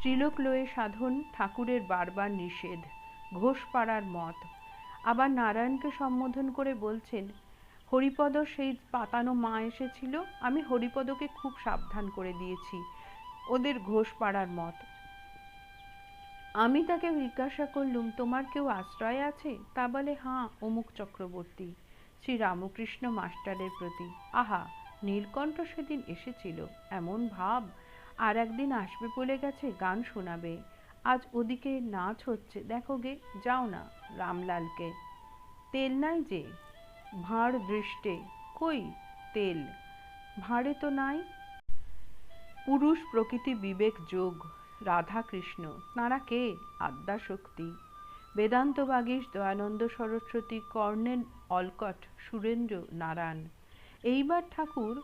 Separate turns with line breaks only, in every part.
স্ত্রীলোক লয়ে সাধন ঠাকুরের বারবার নিষেধ, ঘোষপাড়ার মত। আবার নারায়ণকে সম্বোধন করে বলছেন, হরিপদ সেই পাতানো মা এসেছিল, আমি হরিপদকে খুব সাবধান করে দিয়েছি, ওদের ঘোষপাড়ার মত। আমি তাকে জিজ্ঞাসা করলুম, তোমার কেউ আশ্রয় আছে? তা বলে, হাঁ, অমুক চক্রবর্তী। শ্রী রামকৃষ্ণ মাস্টারের প্রতি। আহা, নীলকণ্ঠ সেদিন এসেছিল, এমন ভাব, আর একদিন আসবে বলে গেছে, গান শোনাবে। আজ ওদিকে নাচ হচ্ছে, দেখো গে, যাও না। রামলালকে। তেল নাই যে? ভাঁড় দৃষ্টে। কই তেল? ভাঁড়ে তো নাই। পুরুষ প্রকৃতি বিবেক যোগ, রাধা কৃষ্ণ, তাঁরা কে? আদ্যাশক্তি। Vedanta Bagish, Dayananda Saraswati, colonel Olcott, Surendra, Narayan. এইবার ঠাকুর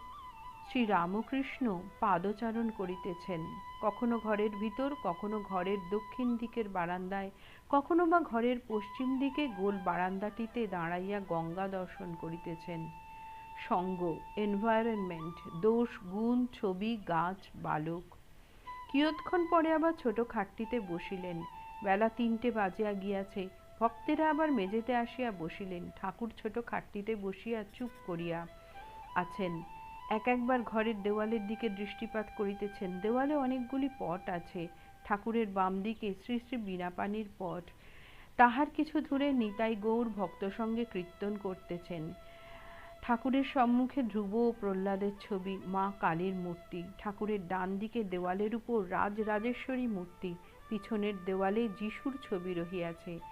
শ্রী রামকৃষ্ণ পাদচারণ করিতেছেন, কখনো ঘরের ভিতর, কখনো ঘরের দক্ষিণ দিকের বারান্দায়, কখনো বা ঘরের পশ্চিম দিকে গোল বারান্দাটিতে দাঁড়াইয়া গঙ্গা দর্শন করিতেছেন। সঙ্গ, এনভায়রনমেন্ট, দোষ, গুণ, ছবি, গাছ, বালক। কিয়ৎক্ষণ পরে আবার ছোট খাটটিতে বসিলেন। বেলা 3টে বাজিয়া গিয়াছে। ভক্তেরা আবার মেঝেতে আসিয়া বসিলেন। ঠাকুর ছোট খাটটিতে বসিয়া চুপ করিয়া আছেন। একবার ঘরের দেওয়ালের দিকে দৃষ্টিপাত করিতেছেন। দেওয়ালে অনেকগুলি পট আছে। ঠাকুরের বাম দিকে শ্রী শ্রী বীণাপাণির পট, তাহার কিছু দূরে নিতাই গৌর ভক্ত সঙ্গে কীর্তন করতেছেন। ঠাকুরের সম্মুখে ধ্রুব ও প্রহ্লাদের ছবি, মা কালীর মূর্তি। ঠাকুরের ডান দিকে দেওয়ালের উপর রাজরাজেশ্বরী মূর্তি, পিছনের দেওয়ালে যিশুর ছবি রহিয়াছে।